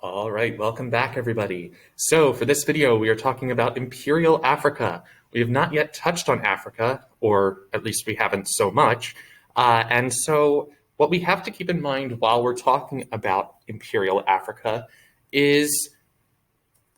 All right, welcome back, everybody. So for this video, we are talking about Imperial Africa. We have not yet touched on Africa, or at least we haven't so much. And so what we have to keep in mind while we're talking about Imperial Africa is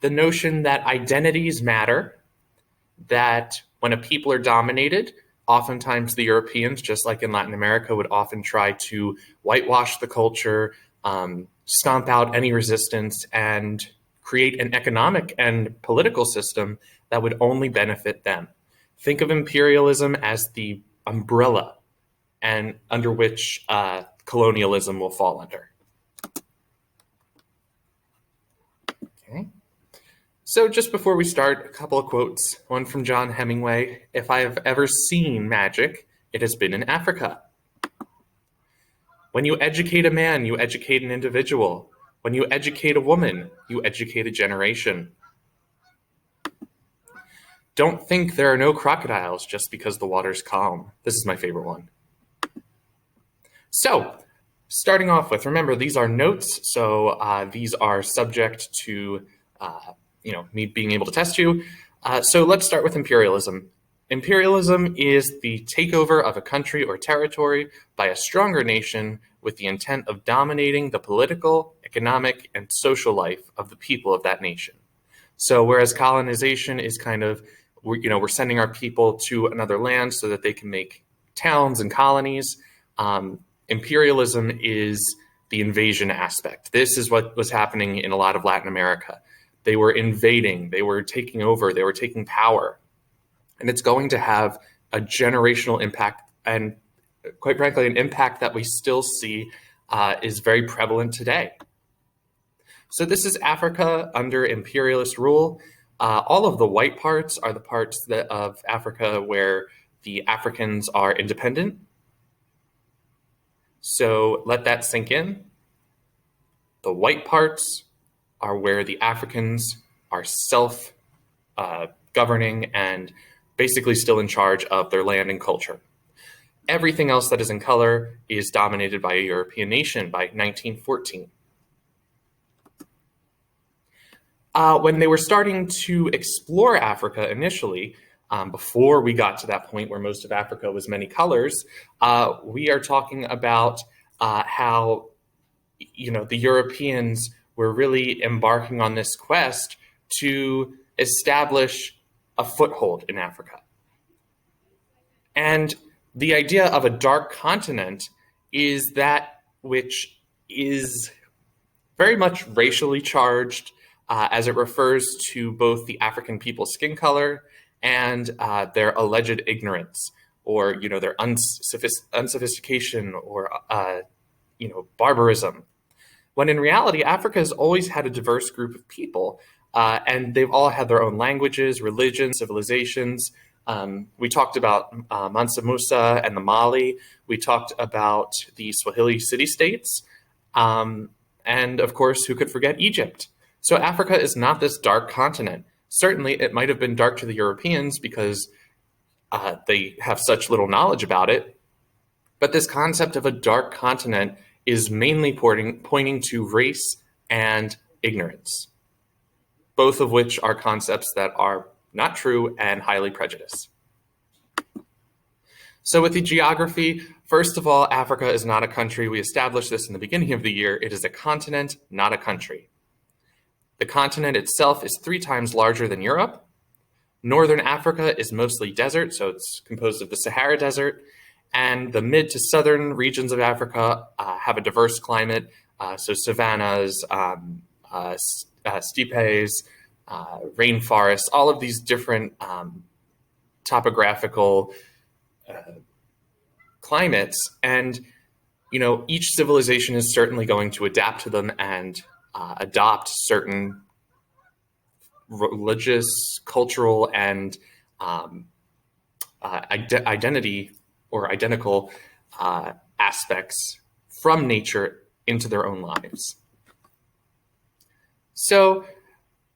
the notion that identities matter, that when a people are dominated, oftentimes the Europeans, just like in Latin America, would often try to whitewash the culture, stomp out any resistance, and create an economic and political system that would only benefit them. Think of imperialism as the umbrella and under which colonialism will fall under. Okay. So just before we start, a couple of quotes. One from John Hemingway: "If I have ever seen magic, it has been in Africa." When you educate a man, you educate an individual. When you educate a woman, you educate a generation. Don't think there are no crocodiles just because the water's calm. This is my favorite one. So, starting off with, remember, these are notes, so these are subject to me being able to test you. So let's start with imperialism. Imperialism is the takeover of a country or territory by a stronger nation with the intent of dominating the political, economic, and social life of the people of that nation. So whereas colonization is kind of, we're sending our people to another land so that they can make towns and colonies, imperialism is the invasion aspect. This is what was happening in a lot of Latin America. They were invading, they were taking over, they were taking power. And it's going to have a generational impact, and quite frankly, an impact that we still see is very prevalent today. So this is Africa under imperialist rule. All of the white parts are the parts of Africa where the Africans are independent. So let that sink in. The white parts are where the Africans are self-governing and basically still in charge of their land and culture. Everything else that is in color is dominated by a European nation by 1914. When they were starting to explore Africa initially, before we got to that point where most of Africa was many colors, we are talking about how the Europeans were really embarking on this quest to establish a foothold in Africa. And the idea of a dark continent is that which is very much racially charged, as it refers to both the African people's skin color and their alleged ignorance, or their unsophistication, or barbarism. When in reality, Africa has always had a diverse group of people, and they've all had their own languages, religions, civilizations. We talked about Mansa Musa and the Mali. We talked about the Swahili city-states. And of course, who could forget Egypt? So Africa is not this dark continent. Certainly, it might have been dark to the Europeans because they have such little knowledge about it. But this concept of a dark continent is mainly pointing to race and ignorance, both of which are concepts that are not true and highly prejudiced. So with the geography, first of all, Africa is not a country. We established this in the beginning of the year. It is a continent, not a country. The continent itself is 3 times larger than Europe. Northern Africa is mostly desert, so it's composed of the Sahara Desert. And the mid to southern regions of Africa have a diverse climate, so savannas, steppes, rainforests, all of these different topographical climates. And, each civilization is certainly going to adapt to them and adopt certain religious, cultural, and identity or identical aspects from nature into their own lives. So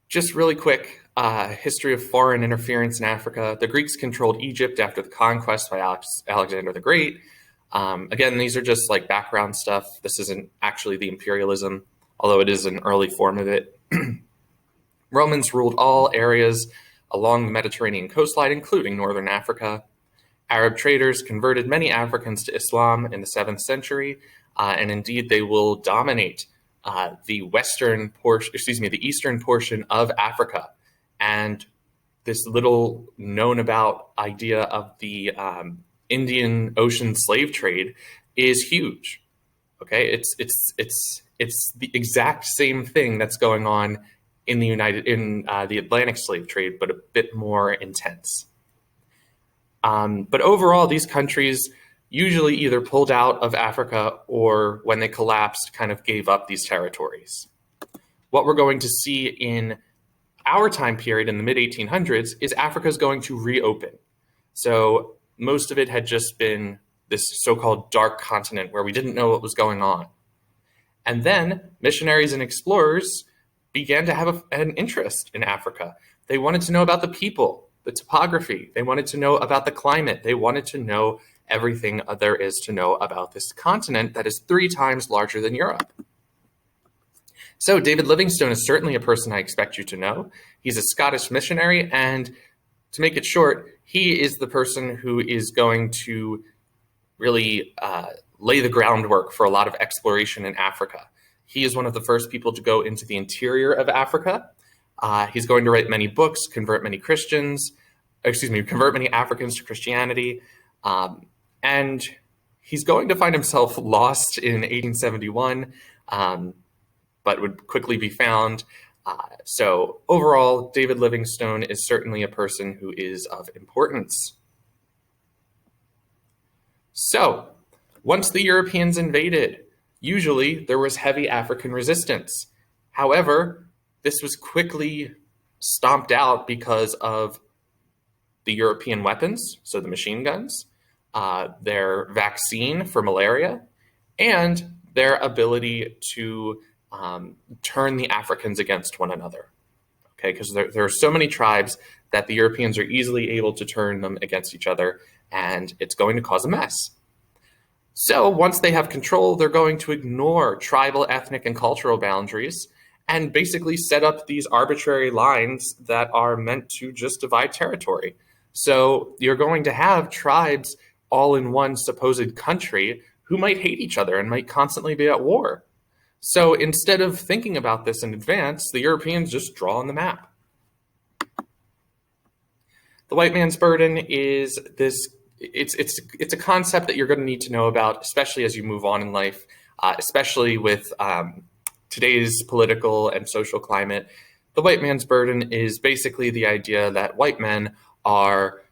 just really quick, history of foreign interference in Africa. The Greeks controlled Egypt after the conquest by Alexander the Great. Again, these are just like background stuff. This isn't actually the imperialism. although it is an early form of it. Romans ruled all areas along the Mediterranean coastline, including northern Africa. Arab traders converted many Africans to Islam in the 7th century, and indeed they will dominate the eastern portion of Africa. And this little known about idea of the Indian Ocean slave trade is huge. Okay, it's the exact same thing that's going on in the Atlantic slave trade, but a bit more intense. But overall, these countries usually either pulled out of Africa or, when they collapsed, kind of gave up these territories. What we're going to see in our time period in the mid-1800s is Africa's going to reopen. So most of it had just been this so-called dark continent where we didn't know what was going on. And then missionaries and explorers began to have an interest in Africa. They wanted to know about the people, the topography. They wanted to know about the climate. They wanted to know everything there is to know about this continent that is 3 times larger than Europe. So David Livingstone is certainly a person I expect you to know. He's a Scottish missionary, and to make it short, he is the person who is going to really lay the groundwork for a lot of exploration in Africa. He is one of the first people to go into the interior of Africa. He's going to write many books, convert many Africans to Christianity. And he's going to find himself lost in 1871, but would quickly be found. So overall, David Livingstone is certainly a person who is of importance. So once the Europeans invaded, usually there was heavy African resistance. However, this was quickly stomped out because of the European weapons, so the machine guns, their vaccine for malaria, and their ability to turn the Africans against one another. Okay, because there are so many tribes that the Europeans are easily able to turn them against each other, and it's going to cause a mess. So once they have control, they're going to ignore tribal, ethnic, and cultural boundaries and basically set up these arbitrary lines that are meant to just divide territory. So you're going to have tribes all in one supposed country who might hate each other and might constantly be at war. So instead of thinking about this in advance, the Europeans just draw on the map. The white man's burden is this. It's a concept that you're going to need to know about, especially as you move on in life, especially with today's political and social climate. The white man's burden is basically the idea that white men are,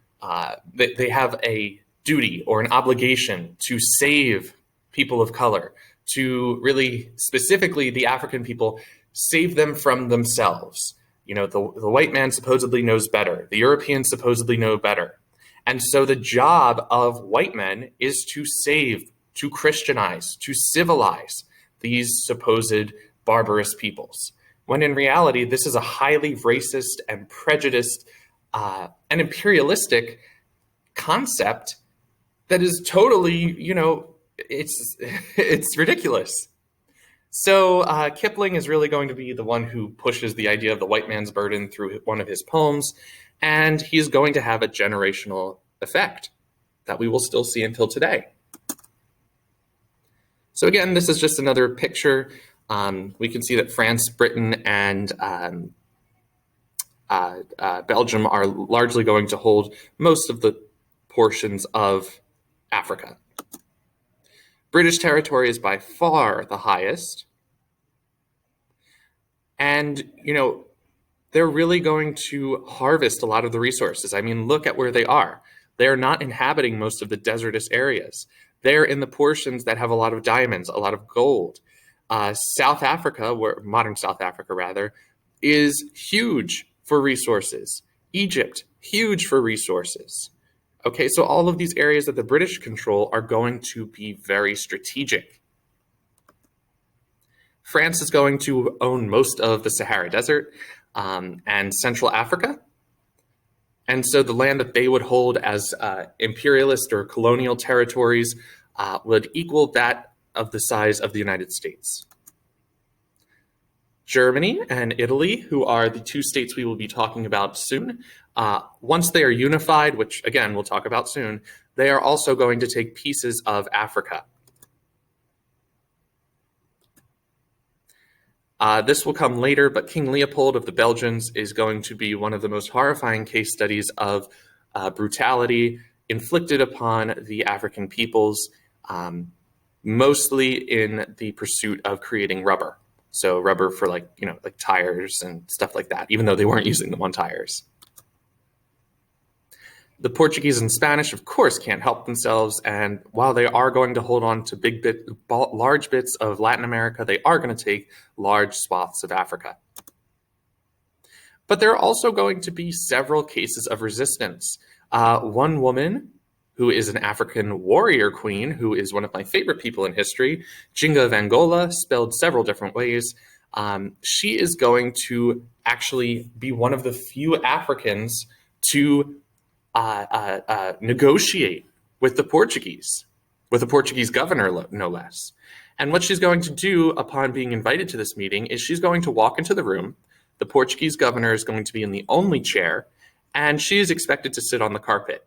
they have a duty or an obligation to save people of color, to really, specifically the African people, save them from themselves. You know, the white man supposedly knows better. The Europeans supposedly know better. And so the job of white men is to save, to Christianize, to civilize these supposed barbarous peoples. When in reality, this is a highly racist and prejudiced and imperialistic concept that is totally, it's ridiculous. So Kipling is really going to be the one who pushes the idea of the white man's burden through one of his poems, and he's going to have a generational effect that we will still see until today. So again, this is just another picture. We can see that France, Britain, and Belgium are largely going to hold most of the portions of Africa. British territory is by far the highest. And, they're really going to harvest a lot of the resources. I mean, look at where they are. They're not inhabiting most of the desertous areas. They're in the portions that have a lot of diamonds, a lot of gold. South Africa, modern South Africa rather, is huge for resources. Egypt, huge for resources. Okay, so all of these areas that the British control are going to be very strategic. France is going to own most of the Sahara Desert and Central Africa. And so the land that they would hold as imperialist or colonial territories would equal that of the size of the United States. Germany and Italy, who are the two states we will be talking about soon, once they are unified, which again we'll talk about soon, they are also going to take pieces of Africa. This will come later, but King Leopold of the Belgians is going to be one of the most horrifying case studies of brutality inflicted upon the African peoples, mostly in the pursuit of creating rubber. So rubber for like tires and stuff like that, even though they weren't using them on tires. The Portuguese and Spanish, of course, can't help themselves, and while they are going to hold on to large bits of Latin America, they are going to take large swaths of Africa. But there are also going to be several cases of resistance. One woman, who is an African warrior queen, who is one of my favorite people in history, Jinga of Angola, spelled several different ways. She is going to actually be one of the few Africans to negotiate with the Portuguese governor, no less. And what she's going to do upon being invited to this meeting is she's going to walk into the room. The Portuguese governor is going to be in the only chair, and she is expected to sit on the carpet.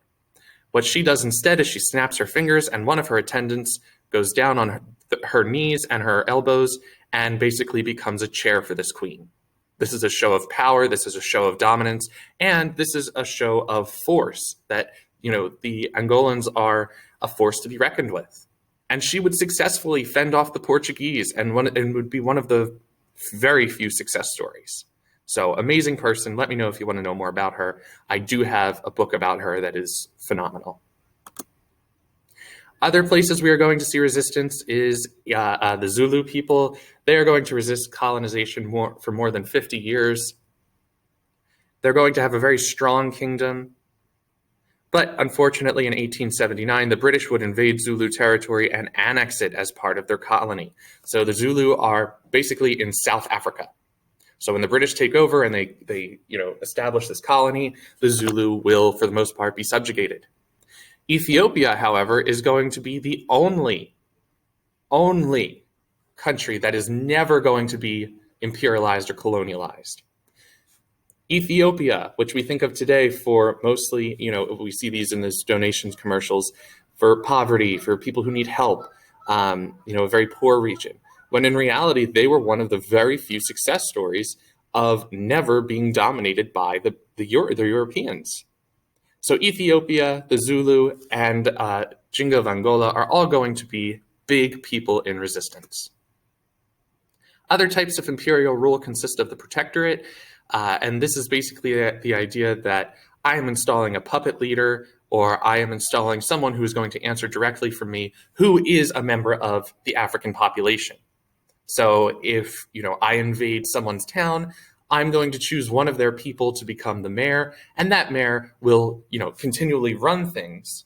What she does instead is she snaps her fingers, and one of her attendants goes down on her knees and her elbows and basically becomes a chair for this queen. This is a show of power, this is a show of dominance, and this is a show of force that, the Angolans are a force to be reckoned with. And she would successfully fend off the Portuguese and would be one of the very few success stories. So amazing person. Let me know if you want to know more about her. I do have a book about her that is phenomenal. Other places we are going to see resistance is the Zulu people. They are going to resist colonization for more than 50 years. They're going to have a very strong kingdom. But unfortunately, in 1879, the British would invade Zulu territory and annex it as part of their colony. So the Zulu are basically in South Africa. So when the British take over and they establish this colony, the Zulu will, for the most part, be subjugated. Ethiopia, however, is going to be the only country that is never going to be imperialized or colonialized. Ethiopia, which we think of today for mostly, we see these in these donations commercials for poverty, for people who need help, a very poor region, when in reality, they were one of the very few success stories of never being dominated by the Europeans. So Ethiopia, the Zulu, and Jinga of Angola are all going to be big people in resistance. Other types of imperial rule consist of the Protectorate, and this is basically the idea that I am installing a puppet leader, or I am installing someone who is going to answer directly for me, who is a member of the African population. So if I invade someone's town, I'm going to choose one of their people to become the mayor, and that mayor will, continually run things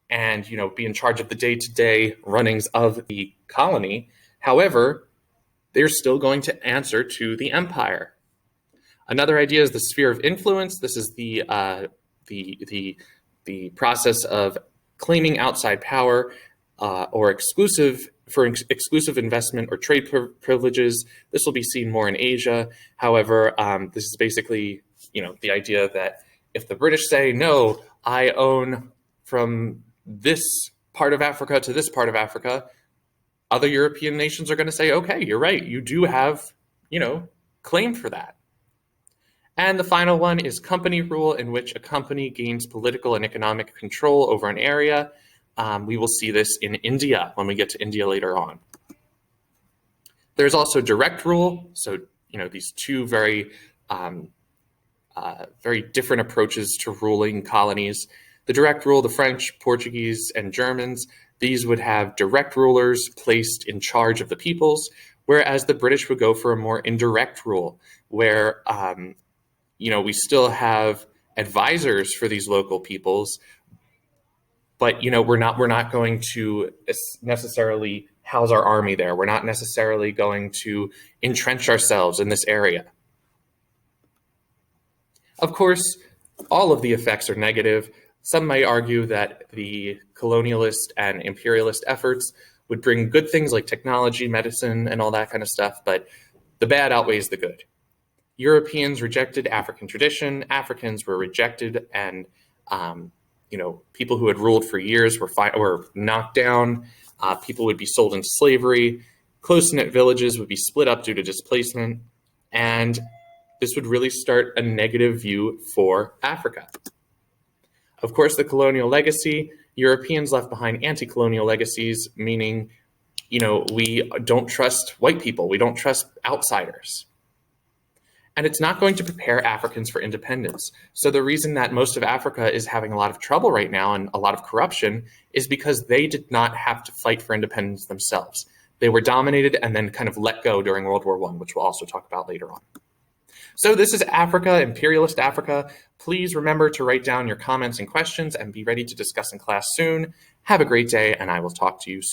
and, be in charge of the day-to-day runnings of the colony. However, they're still going to answer to the empire. Another idea is the sphere of influence. This is the process of claiming outside power or exclusive investment or trade privileges. This will be seen more in Asia. However, this is basically, the idea that if the British say, no, I own from this part of Africa to this part of Africa, other European nations are going to say, okay, you're right. You do have, claim for that. And the final one is company rule, in which a company gains political and economic control over an area. We will see this in India when we get to India later on. There's also direct rule. So, these two very different approaches to ruling colonies. The direct rule, the French, Portuguese, and Germans, these would have direct rulers placed in charge of the peoples, whereas the British would go for a more indirect rule, where, we still have advisors for these local peoples, but we're not going to necessarily house our army there. We're not necessarily going to entrench ourselves in this area. Of course, all of the effects are negative. Some may argue that the colonialist and imperialist efforts would bring good things like technology, medicine, and all that kind of stuff, but the bad outweighs the good. Europeans rejected African tradition, Africans were rejected, and people who had ruled for years were knocked down. People would be sold into slavery. Close-knit villages would be split up due to displacement, and this would really start a negative view for Africa. Of course, the colonial legacy, Europeans left behind anti-colonial legacies, meaning, we don't trust white people, we don't trust outsiders. And it's not going to prepare Africans for independence. So the reason that most of Africa is having a lot of trouble right now and a lot of corruption is because they did not have to fight for independence themselves. They were dominated and then kind of let go during World War I, which we'll also talk about later on. So this is Africa, imperialist Africa. Please remember to write down your comments and questions and be ready to discuss in class soon. Have a great day, and I will talk to you soon.